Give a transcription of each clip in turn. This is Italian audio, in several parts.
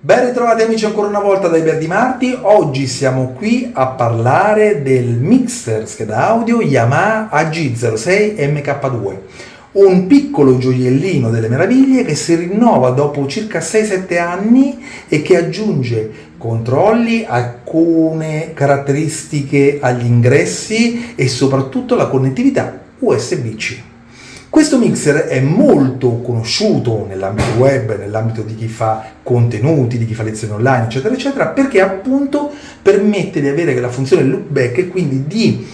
Ben ritrovati amici ancora una volta da Iber di Marti. Oggi siamo qui a parlare del mixer scheda audio Yamaha AG06 MK2, un piccolo gioiellino delle meraviglie che si rinnova dopo circa 6-7 anni e che aggiunge controlli, alcune caratteristiche agli ingressi e soprattutto la connettività USB-C. Questo mixer è molto conosciuto nell'ambito web, nell'ambito di chi fa contenuti, di chi fa lezioni online, eccetera, eccetera, perché appunto permette di avere la funzione loopback e quindi di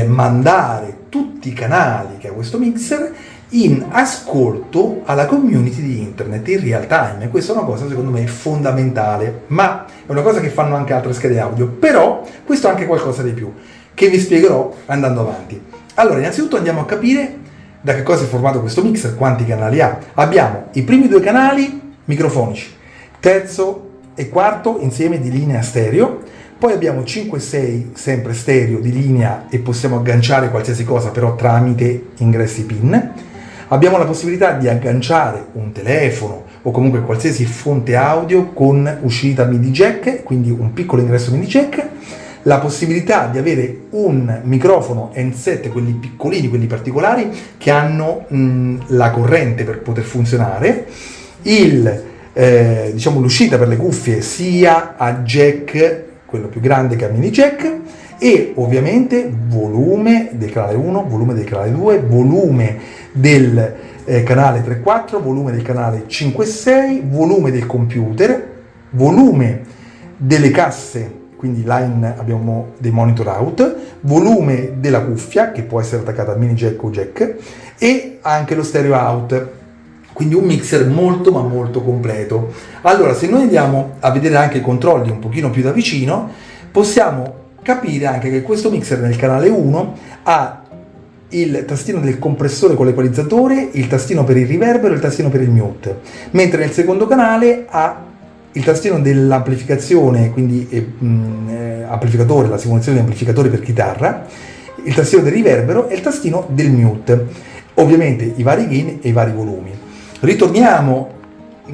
mandare tutti i canali che ha questo mixer in ascolto alla community di internet in real time. Questa è una cosa secondo me fondamentale, ma è una cosa che fanno anche altre schede audio, però questo è anche qualcosa di più, che vi spiegherò andando avanti. Allora, innanzitutto andiamo a capire da che cosa è formato questo mixer, quanti canali ha. Abbiamo i primi due canali microfonici, terzo e quarto insieme di linea stereo, poi abbiamo 5 e 6 sempre stereo di linea e possiamo agganciare qualsiasi cosa però tramite ingressi PIN. Abbiamo la possibilità di agganciare un telefono o comunque qualsiasi fonte audio con uscita MIDI jack, quindi un piccolo ingresso MIDI jack, la possibilità di avere un microfono handset, quelli piccolini, quelli particolari, che hanno la corrente per poter funzionare, l'uscita per le cuffie sia a jack, quello più grande che a mini jack, e ovviamente volume del canale 1, volume del canale 2, volume del canale 3.4, volume del canale 5.6, volume del computer, volume delle casse, quindi line abbiamo dei monitor out, volume della cuffia che può essere attaccata a mini jack o jack e anche lo stereo out, quindi un mixer molto ma molto completo. Allora, se noi andiamo a vedere anche i controlli un pochino più da vicino, possiamo capire anche che questo mixer nel canale 1 ha il tastino del compressore con l'equalizzatore, il tastino per il riverbero e il tastino per il mute, mentre nel secondo canale ha il tastino dell'amplificazione, quindi amplificatore, la simulazione di amplificatori per chitarra, il tastino del riverbero e il tastino del mute, ovviamente i vari gain e i vari volumi. Ritorniamo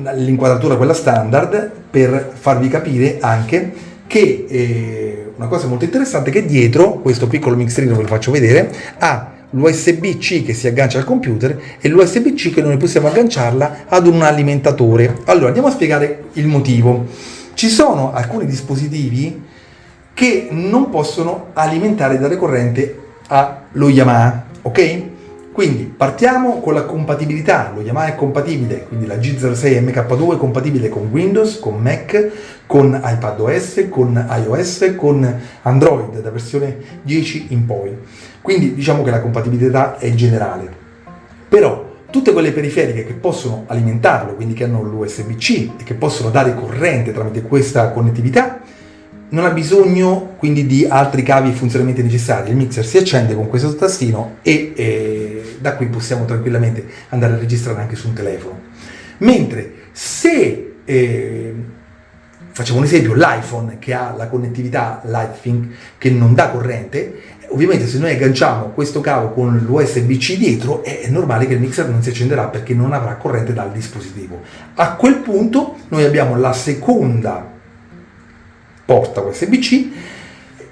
all'inquadratura quella standard per farvi capire anche che una cosa molto interessante è che dietro questo piccolo mixerino, ve lo faccio vedere, ha l'USB-C che si aggancia al computer e l'USB-C che noi possiamo agganciarla ad un alimentatore. Allora, andiamo a spiegare il motivo. Ci sono alcuni dispositivi che non possono alimentare dare corrente allo Yamaha, ok? Quindi partiamo con la compatibilità. Lo Yamaha è compatibile, quindi la G06 MK2 è compatibile con Windows, con Mac, con iPadOS, con iOS, con Android da versione 10 in poi. Quindi diciamo che la compatibilità è generale. Però tutte quelle periferiche che possono alimentarlo, quindi che hanno l'USB-C e che possono dare corrente tramite questa connettività, non ha bisogno quindi di altri cavi e funzionamenti necessari. Il mixer si accende con questo tastino e da qui possiamo tranquillamente andare a registrare anche su un telefono. Mentre se facciamo un esempio, l'iPhone che ha la connettività Lightning che non dà corrente, ovviamente se noi agganciamo questo cavo con l'USB-C dietro è normale che il mixer non si accenderà perché non avrà corrente dal dispositivo. A quel punto noi abbiamo la seconda porta USB-C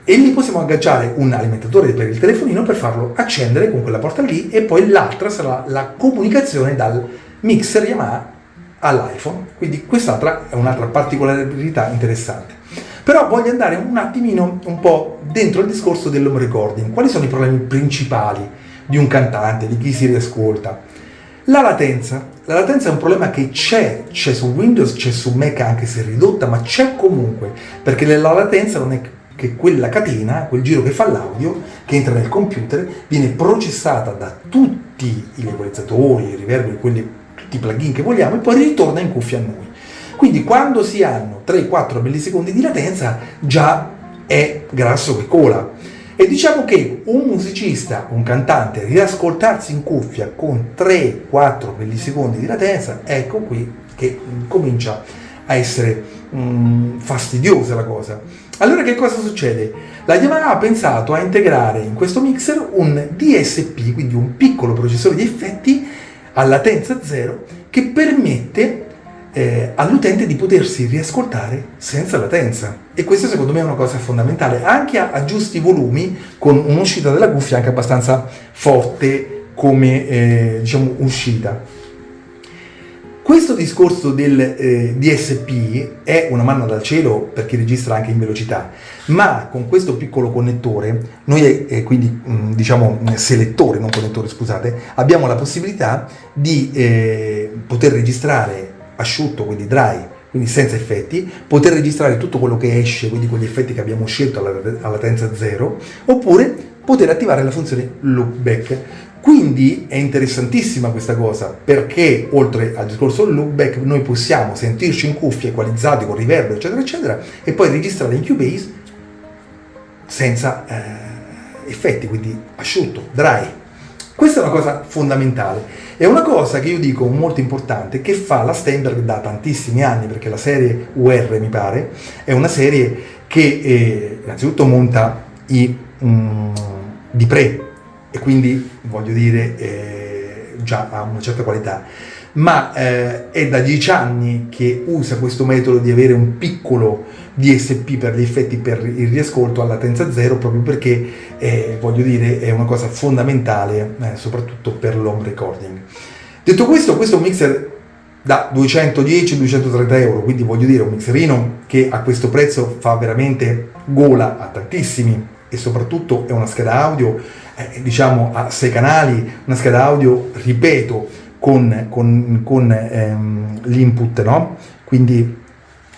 e lì possiamo agganciare un alimentatore per il telefonino per farlo accendere con quella porta lì, e poi l'altra sarà la comunicazione dal mixer Yamaha all'iPhone. Quindi quest'altra è un'altra particolarità interessante. Però voglio andare un attimino un po' dentro il discorso dell'home recording. Quali sono i problemi principali di un cantante, di chi si riascolta? La latenza. La latenza è un problema che c'è su Windows, c'è su Mac anche se ridotta, ma c'è comunque, perché la latenza non è che quella catena, quel giro che fa l'audio, che entra nel computer, viene processata da tutti gli equalizzatori, i riverberi, tutti i plugin che vogliamo, e poi ritorna in cuffia a noi. Quindi quando si hanno 3-4 millisecondi di latenza già è grasso che cola. E diciamo che un musicista, un cantante, riascoltarsi in cuffia con 3-4 millisecondi di latenza, ecco qui che comincia a essere fastidiosa la cosa. Allora che cosa succede? La Yamaha ha pensato a integrare in questo mixer un DSP, quindi un piccolo processore di effetti a latenza zero, che permette all'utente di potersi riascoltare senza latenza. E questo secondo me è una cosa fondamentale, anche a giusti volumi, con un'uscita della cuffia anche abbastanza forte come diciamo uscita. Questo discorso del DSP è una manna dal cielo per chi registra anche in velocità, ma con questo piccolo connettore, noi quindi diciamo selettore, non connettore scusate, abbiamo la possibilità di poter registrare asciutto, quindi dry, quindi senza effetti, poter registrare tutto quello che esce, quindi con gli effetti che abbiamo scelto alla latenza 0, oppure poter attivare la funzione loopback. Quindi è interessantissima questa cosa, perché oltre al discorso loopback noi possiamo sentirci in cuffia equalizzati con reverb eccetera eccetera e poi registrare in Cubase senza effetti, quindi asciutto, dry. Questa è una cosa fondamentale, è una cosa che io dico molto importante, che fa la Steinberg da tantissimi anni, perché la serie UR mi pare è una serie che innanzitutto monta i Dpré, e quindi voglio dire già ha una certa qualità, ma è da 10 anni che usa questo metodo di avere un piccolo DSP per gli effetti, per il riascolto a latenza 0, proprio perché voglio dire è una cosa fondamentale soprattutto per l'home recording. Detto questo, questo è un mixer da 210-230 euro, quindi voglio dire un mixerino che a questo prezzo fa veramente gola a tantissimi, e soprattutto è una scheda audio diciamo a 6 canali, una scheda audio, ripeto, con l'input, no? Quindi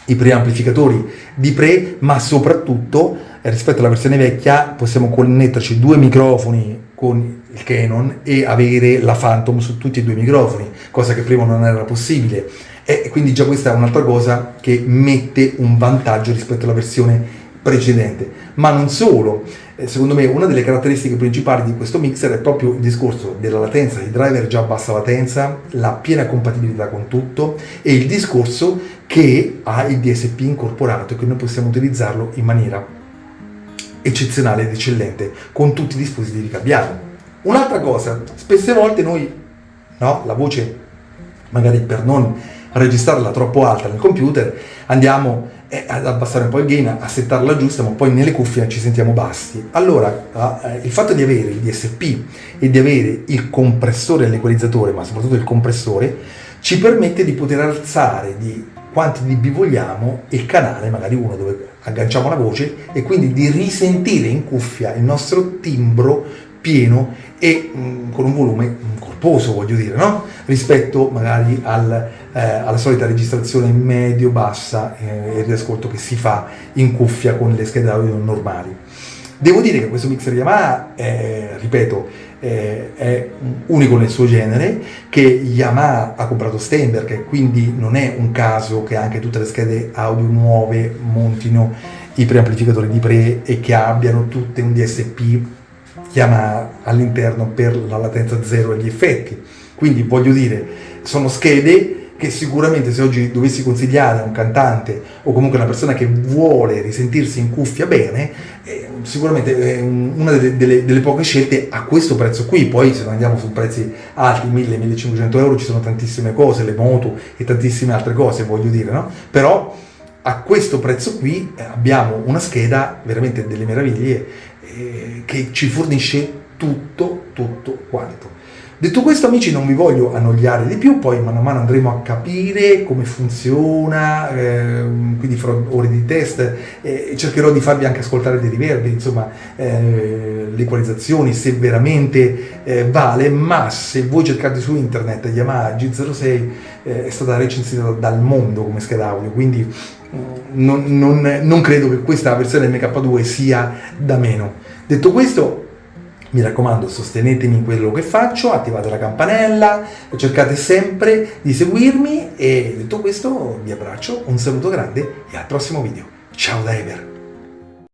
i preamplificatori Dpré, ma soprattutto rispetto alla versione vecchia possiamo connetterci 2 microfoni con il Canon e avere la Phantom su tutti e 2 i microfoni, cosa che prima non era possibile, e quindi già questa è un'altra cosa che mette un vantaggio rispetto alla versione precedente. Ma non solo, secondo me una delle caratteristiche principali di questo mixer è proprio il discorso della latenza, i driver già a bassa latenza, la piena compatibilità con tutto, e il discorso che ha il DSP incorporato e che noi possiamo utilizzarlo in maniera eccezionale ed eccellente con tutti i dispositivi che abbiamo. Un'altra cosa, spesse volte noi, no, la voce magari per non registrarla troppo alta nel computer andiamo ad abbassare un po' il gain, a settarla giusta, ma poi nelle cuffie ci sentiamo bassi. Allora il fatto di avere il DSP e di avere il compressore e l'equalizzatore, ma soprattutto il compressore, ci permette di poter alzare di quanti dB vogliamo il canale, magari uno dove agganciamo la voce, e quindi di risentire in cuffia il nostro timbro pieno e con un volume corposo, voglio dire, no? Rispetto magari alla solita registrazione medio-bassa e riascolto che si fa in cuffia con le schede audio normali. Devo dire che questo mixer Yamaha, ripeto, è unico nel suo genere, che Yamaha ha comprato Steinberg, e quindi non è un caso che anche tutte le schede audio nuove montino i preamplificatori Dpré e che abbiano tutte un DSP Yamaha all'interno per la latenza 0 e gli effetti. Quindi voglio dire, sono schede che sicuramente, se oggi dovessi consigliare a un cantante o comunque una persona che vuole risentirsi in cuffia bene, sicuramente è una delle poche scelte a questo prezzo qui. Poi se non andiamo su prezzi alti, 1000-1500 euro, ci sono tantissime cose, le moto e tantissime altre cose, voglio dire, no? Però a questo prezzo qui abbiamo una scheda veramente delle meraviglie che ci fornisce tutto quanto. Detto questo, amici, non vi voglio annoiare di più, poi mano a mano andremo a capire come funziona, quindi farò ore di test, cercherò di farvi anche ascoltare dei riverbi, insomma, le equalizzazioni, se veramente vale. Ma se voi cercate su internet Yamaha G06 è stata recensita dal mondo come scheda audio, quindi non credo che questa versione del MK2 sia da meno. Detto questo, mi raccomando, sostenetemi in quello che faccio, attivate la campanella, cercate sempre di seguirmi, e detto questo vi abbraccio, un saluto grande e al prossimo video. Ciao da Ever!